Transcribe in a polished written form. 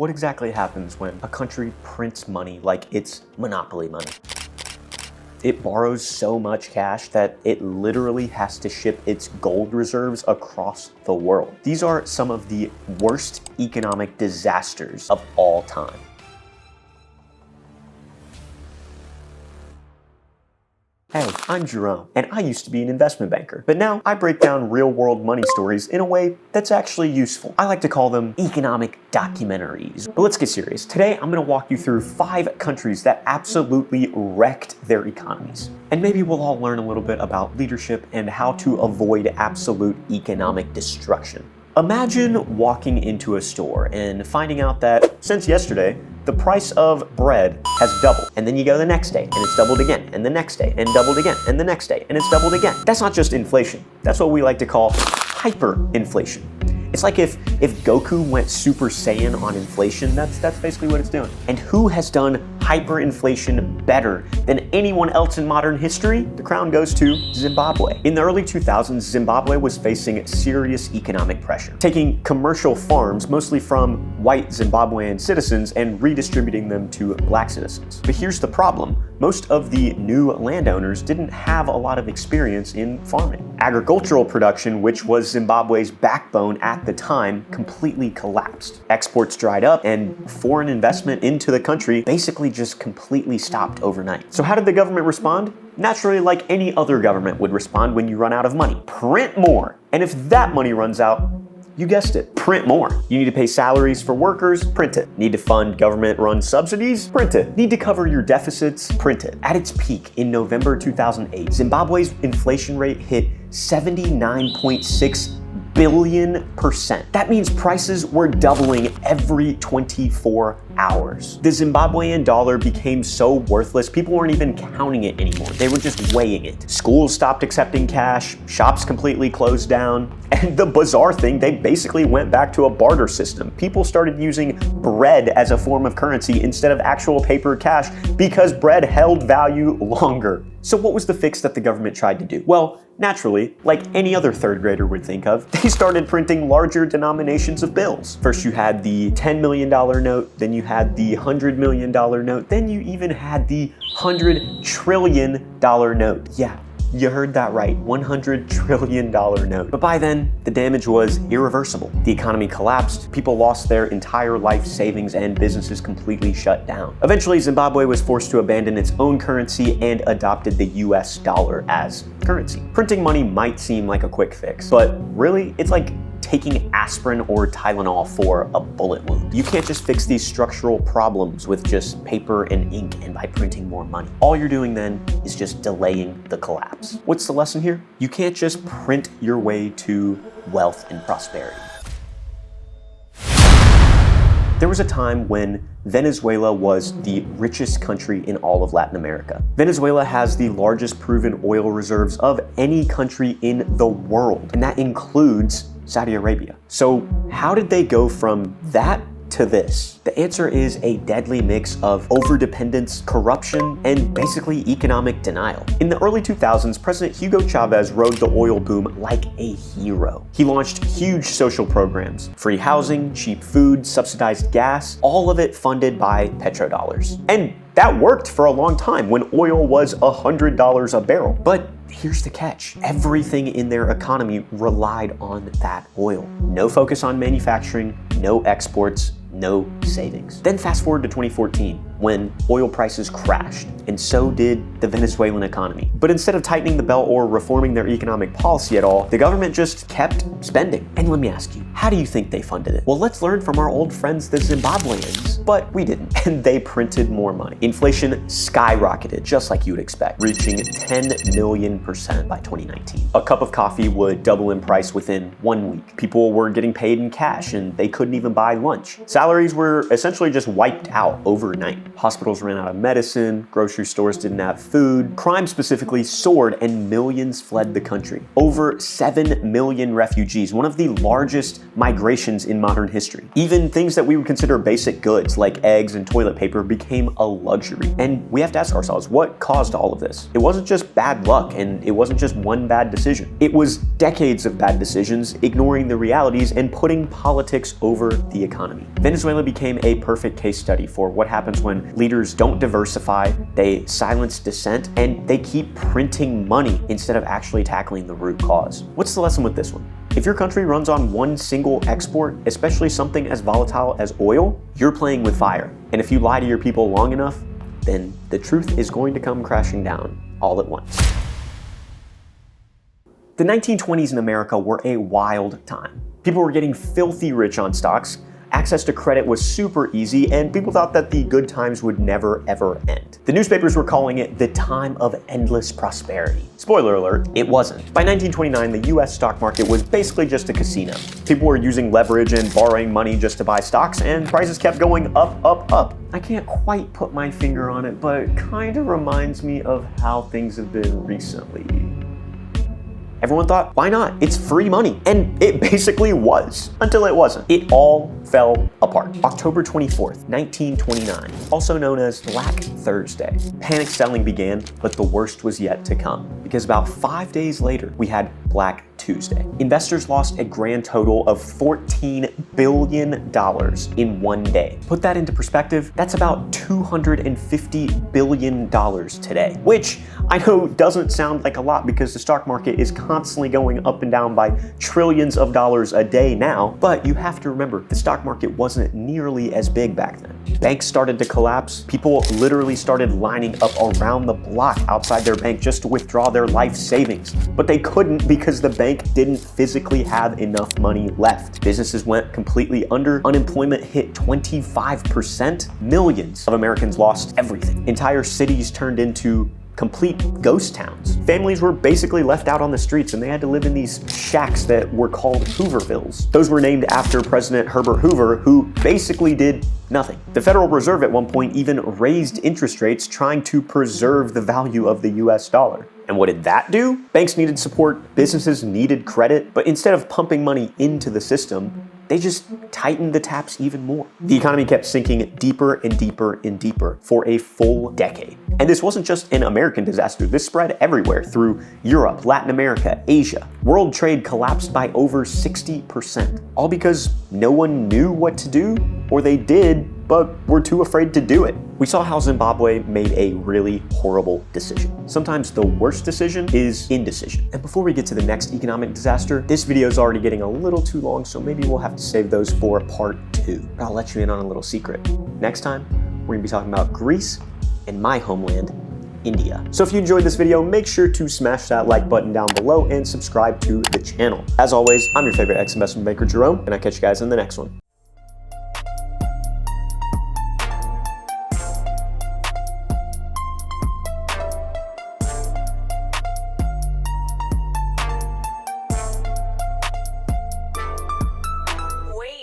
What exactly happens when a country prints money like it's monopoly money? It borrows so much cash that it literally has to ship its gold reserves across the world. These are some of the worst economic disasters of all time. Hey, I'm Jerome, and I used to be an investment banker, but now I break down real-world money stories in a way that's actually useful. I like to call them economic documentaries. But let's get serious. Today, I'm gonna walk you through 5 countries that absolutely wrecked their economies. And maybe we'll all learn a little bit about leadership and how to avoid absolute economic destruction. Imagine walking into a store and finding out that, since yesterday, the price of bread has doubled. And then you go the next day and it's doubled again, and the next day and doubled again, and the next day and it's doubled again. That's not just inflation. That's what we like to call hyperinflation. It's like if Goku went Super Saiyan on inflation, that's basically what it's doing. And who has done hyperinflation better than anyone else in modern history? The crown goes to Zimbabwe. In the early 2000s, Zimbabwe was facing serious economic pressure, taking commercial farms, mostly from white Zimbabwean citizens, and redistributing them to black citizens. But here's the problem. Most of the new landowners didn't have a lot of experience in farming. Agricultural production, which was Zimbabwe's backbone at the time, completely collapsed. Exports dried up, and foreign investment into the country basically just completely stopped overnight. So how did the government respond? Naturally, like any other government would respond when you run out of money. Print more. And if that money runs out, you guessed it, print more. You need to pay salaries for workers, print it. Need to fund government-run subsidies, print it. Need to cover your deficits, print it. At its peak in November 2008, Zimbabwe's inflation rate hit 79.6 billion%. That means prices were doubling every 24 hours. The Zimbabwean dollar became so worthless, people weren't even counting it anymore. They were just weighing it. Schools stopped accepting cash, shops completely closed down, and the bizarre thing, they basically went back to a barter system. People started using bread as a form of currency instead of actual paper cash because bread held value longer. So what was the fix that the government tried to do? Well, naturally, like any other third grader would think of, they started printing larger denominations of bills. First you had the $10 million note, then you had the $100 million note, then you even had the $100 trillion note. Yeah, you heard that right, $100 trillion note. But by then, the damage was irreversible. The economy collapsed, people lost their entire life savings, and businesses completely shut down. Eventually, Zimbabwe was forced to abandon its own currency and adopted the US dollar as currency. Printing money might seem like a quick fix, but really, it's like taking aspirin or Tylenol for a bullet wound. You can't just fix these structural problems with just paper and ink and by printing more money. All you're doing then is just delaying the collapse. What's the lesson here? You can't just print your way to wealth and prosperity. There was a time when Venezuela was the richest country in all of Latin America. Venezuela has the largest proven oil reserves of any country in the world, and that includes Saudi Arabia. So how did they go from that to this? The answer is a deadly mix of overdependence, corruption, and basically economic denial. In the early 2000s, President Hugo Chavez rode the oil boom like a hero. He launched huge social programs, free housing, cheap food, subsidized gas, all of it funded by petrodollars. And that worked for a long time when oil was $100 a barrel. But here's the catch. Everything in their economy relied on that oil. No focus on manufacturing, no exports, no savings. Then fast forward to 2014, when oil prices crashed, and so did the Venezuelan economy. But instead of tightening the belt or reforming their economic policy at all, the government just kept spending. And let me ask you, how do you think they funded it? Well, let's learn from our old friends, the Zimbabweans. But we didn't, and they printed more money. Inflation skyrocketed, just like you would expect, reaching 10 million% by 2019. A cup of coffee would double in price within 1 week. People were getting paid in cash, and they couldn't even buy lunch. Salaries were essentially just wiped out overnight. Hospitals ran out of medicine, grocery stores didn't have food, crime specifically soared, and millions fled the country. Over 7 million refugees, one of the largest migrations in modern history. Even things that we would consider basic goods, goods like eggs and toilet paper became a luxury. And we have to ask ourselves, what caused all of this? It wasn't just bad luck, and it wasn't just one bad decision. It was decades of bad decisions, ignoring the realities and putting politics over the economy. Venezuela became a perfect case study for what happens when leaders don't diversify, they silence dissent, and they keep printing money instead of actually tackling the root cause. What's the lesson with this one? If your country runs on one single export, especially something as volatile as oil, you're playing with fire. And if you lie to your people long enough, then the truth is going to come crashing down all at once. The 1920s in America were a wild time. People were getting filthy rich on stocks, access to credit was super easy, and people thought that the good times would never ever end. The newspapers were calling it the time of endless prosperity. Spoiler alert, it wasn't. By 1929, the US stock market was basically just a casino. People were using leverage and borrowing money just to buy stocks, and prices kept going up, up, up. I can't quite put my finger on it, but it kind of reminds me of how things have been recently. Everyone thought, why not? It's free money. And it basically was, until it wasn't. It all fell apart. October 24th, 1929, also known as Black Thursday. Panic selling began, but the worst was yet to come, because about 5 days later, we had Black Tuesday. Investors lost a grand total of $14 billion in one day. Put that into perspective, that's about $250 billion today, which I know doesn't sound like a lot because the stock market is constantly going up and down by trillions of dollars a day now, but you have to remember the stock market wasn't nearly as big back then. Banks started to collapse. People literally started lining up around the block outside their bank just to withdraw their life savings, but they couldn't because the bank didn't physically have enough money left. Businesses went completely under. Unemployment hit 25%. Millions of Americans lost everything. Entire cities turned into complete ghost towns. Families were basically left out on the streets and they had to live in these shacks that were called Hoovervilles. Those were named after President Herbert Hoover, who basically did nothing. The Federal Reserve at one point even raised interest rates trying to preserve the value of the US dollar. And what did that do? Banks needed support, businesses needed credit, but instead of pumping money into the system, they just tightened the taps even more. The economy kept sinking deeper and deeper and deeper for a full decade. And this wasn't just an American disaster, this spread everywhere through Europe, Latin America, Asia. World trade collapsed by over 60%, all because no one knew what to do, or they did, but were too afraid to do it. We saw how Zimbabwe made a really horrible decision. Sometimes the worst decision is indecision. And before we get to the next economic disaster, this video is already getting a little too long, so maybe we'll have to save those for part 2. But I'll let you in on a little secret. Next time, we're gonna be talking about Greece and my homeland, India. So if you enjoyed this video, make sure to smash that like button down below and subscribe to the channel. As always, I'm your favorite ex-investment banker, Jerome, and I'll catch you guys in the next one.